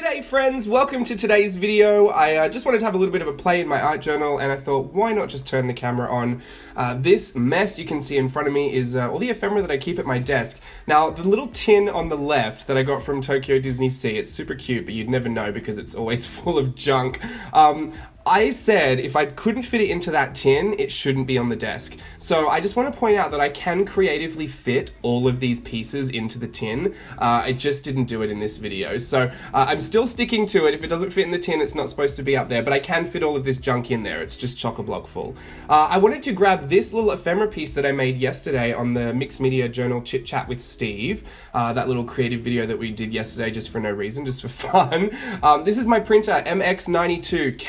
G'day friends, welcome to today's video. I just wanted to have a little bit of a play in my art journal, and I thought, why not just turn the camera on. This mess you can see in front of me is all the ephemera that I keep at my desk. Now, the little tin on the left that I got from Tokyo Disney Sea, it's super cute, but you'd never know because it's always full of junk. I said if I couldn't fit it into that tin, it shouldn't be on the desk. So I just want to point out that I can creatively fit all of these pieces into the tin. I just didn't do it in this video. So I'm still sticking to it. If it doesn't fit in the tin, it's not supposed to be up there, but I can fit all of this junk in there. It's just chock-a-block full. I wanted to grab this little ephemera piece that I made yesterday on the Mixed Media Journal Chit Chat with Steve, that little creative video that we did yesterday just for no reason, just for fun. This is my printer, MX922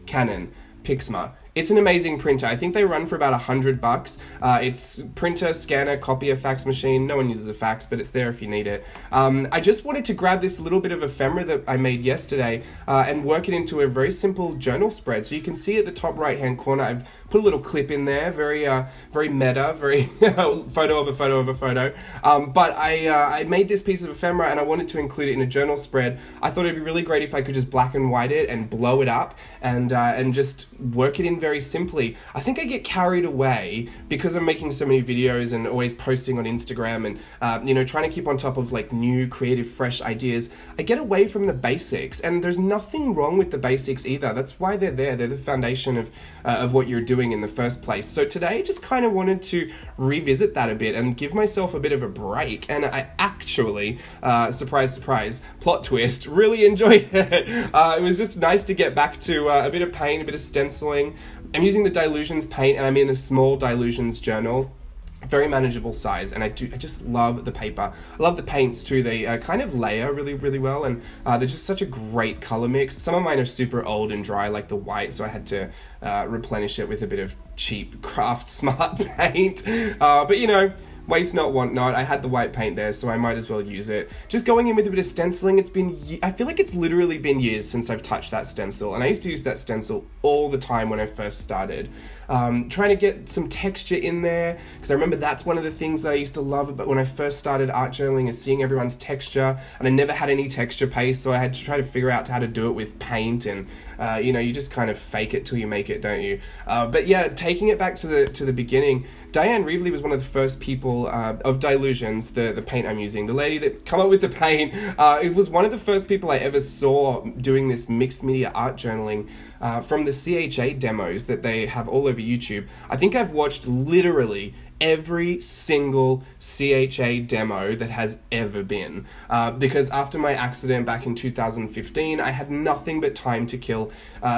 Canon Pixma. It's an amazing printer. I think they run for about $100. It's printer, scanner, copier, fax machine. No one uses a fax, but it's there if you need it. I just wanted to grab this little bit of ephemera that I made yesterday and work it into a very simple journal spread. So you can see at the top right-hand corner, I've put a little clip in there, very meta, very photo of a photo of a photo. But I made this piece of ephemera and I wanted to include it in a journal spread. I thought it'd be really great if I could just black and white it and blow it up and just work it in very simply. I think I get carried away because I'm making so many videos and always posting on Instagram and trying to keep on top of like new creative fresh ideas. I get away from the basics, and there's nothing wrong with the basics either. That's why they're there. They're the foundation of what you're doing in the first place. So today I just kind of wanted to revisit that a bit and give myself a bit of a break, and I actually surprise plot twist, really enjoyed it. It was just nice to get back to a bit of paint, a bit of stenciling. I'm using the Dilutions paint, and I'm in a small Dilutions journal. Very manageable size, and I just love the paper. I love the paints too. They kind of layer really, really well, and they're just such a great color mix. Some of mine are super old and dry, like the white, so I had to replenish it with a bit of cheap Craft Smart paint. But waste not, want not. I had the white paint there, so I might as well use it. Just going in with a bit of stenciling. I feel like it's literally been years since I've touched that stencil, and I used to use that stencil all the time when I first started. Trying to get some texture in there, because I remember that's one of the things that I used to love about when I first started art journaling, is seeing everyone's texture, and I never had any texture paste, so I had to try to figure out how to do it with paint, and you just kind of fake it till you make it, don't you? But yeah, taking it back to the beginning, Diane Reevely was one of the first people of Dilutions, the paint I'm using, the lady that come up with the paint. It was one of the first people I ever saw doing this mixed media art journaling from the CHA demos that they have all over YouTube. I think I've watched literally every single CHA demo that has ever been, because after my accident back in 2015, I had nothing but time to kill,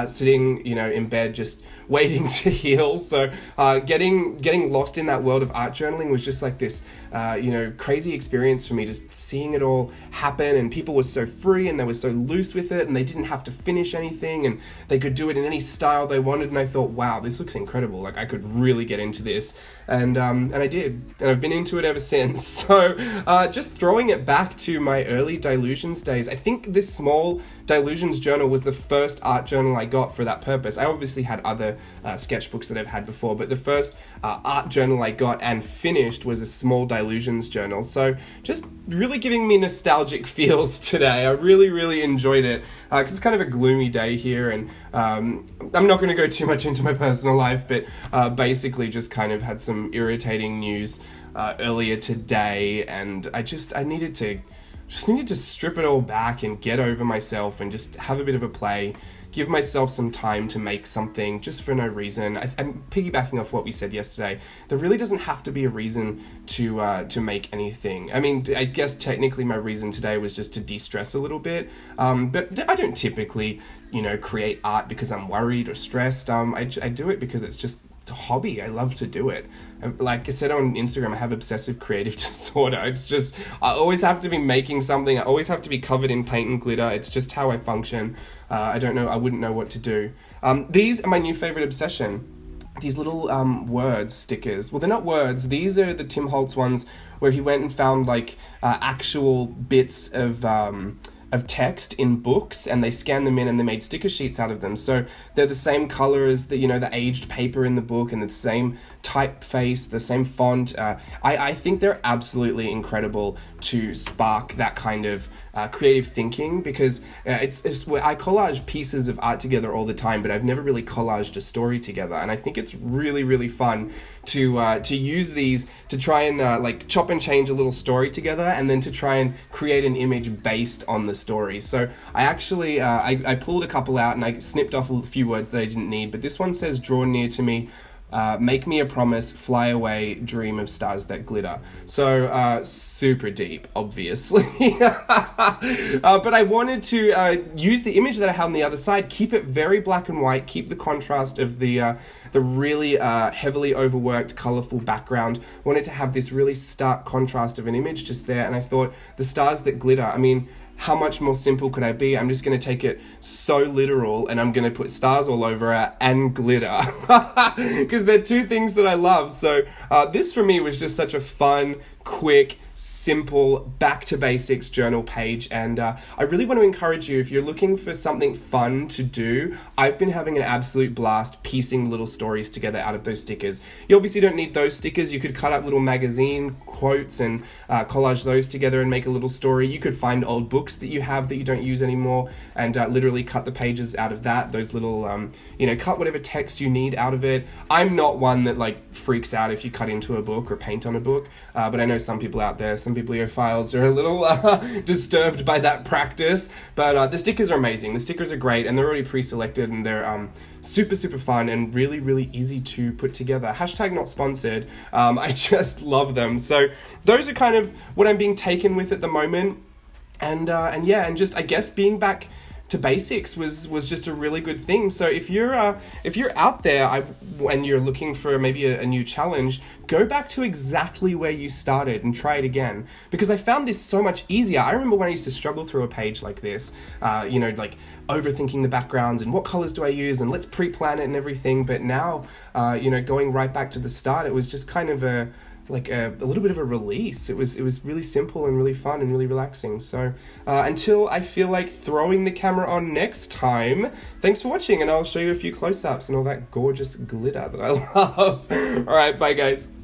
sitting in bed just waiting to heal. So getting lost in that world of art journaling was just like this crazy experience for me, just seeing it all happen, and people were so free and they were so loose with it, and they didn't have to finish anything, and they could do it in any style they wanted. And I thought, wow, this looks incredible. Like, I could really get into this, and I did, and I've been into it ever since. So just throwing it back to my early Dilutions days, I think this small Dilutions journal was the first art journal I got for that purpose. I obviously had other sketchbooks that I've had before, but the first art journal I got and finished was a small Dilutions journal. So just really giving me nostalgic feels today. I really, really enjoyed it, because it's kind of a gloomy day here, and I'm not going to go too much into my personal life, but basically just kind of had some irritating news earlier today, and I needed to strip it all back and get over myself and just have a bit of a play, give myself some time to make something just for no reason. I'm piggybacking off what we said yesterday. There really doesn't have to be a reason to make anything. I mean, I guess technically my reason today was just to de-stress a little bit, but I don't typically, create art because I'm worried or stressed. I do it because it's a hobby. I love to do it. Like I said on Instagram, I have obsessive creative disorder. It's just, I always have to be making something. I always have to be covered in paint and glitter. It's just how I function. I wouldn't know what to do. These are my new favorite obsession. These little words stickers. Well, they're not words. These are the Tim Holtz ones where he went and found like actual bits of of text in books, and they scanned them in and they made sticker sheets out of them. So they're the same color as the, the aged paper in the book, and the same typeface, the same font. I think they're absolutely incredible to spark that kind of creative thinking, because it's where I collage pieces of art together all the time, but I've never really collaged a story together, and I think it's really, really fun to use these to try and like chop and change a little story together, and then to try and create an image based on the story. So I actually I pulled a couple out and I snipped off a few words that I didn't need, but this one says, "Draw near to me, make me a promise, fly away, dream of stars that glitter." So super deep, obviously. But I wanted to use the image that I had on the other side, keep it very black and white, keep the contrast of the really heavily overworked, colorful background. Wanted to have this really stark contrast of an image just there, and I thought the stars that glitter, I mean, how much more simple could I be? I'm just going to take it so literal, and I'm going to put stars all over it and glitter, because they're two things that I love. So this for me was just such a fun, quick, simple, back to basics journal page. And I really want to encourage you, if you're looking for something fun to do, I've been having an absolute blast piecing little stories together out of those stickers. You obviously don't need those stickers. You could cut up little magazine quotes and collage those together and make a little story. You could find old books that you have that you don't use anymore and literally cut the pages out of that, those little, cut whatever text you need out of it. I'm not one that like freaks out if you cut into a book or paint on a book, but I know some people out there, some bibliophiles are a little disturbed by that practice. But the stickers are amazing. The stickers are great, and they're already pre-selected, and they're super, super fun and really, really easy to put together. Hashtag not sponsored. I just love them. So those are kind of what I'm being taken with at the moment. And just I guess being back to basics was just a really good thing. So if you're out there and you're looking for maybe a new challenge, go back to exactly where you started and try it again, because I found this so much easier. I remember when I used to struggle through a page like this, like overthinking the backgrounds and what colors do I use and let's pre-plan it and everything. But now, going right back to the start, it was just kind of a little bit of a release. It was really simple and really fun and really relaxing. So until I feel like throwing the camera on next time, thanks for watching, and I'll show you a few close-ups and all that gorgeous glitter that I love. All right, bye guys.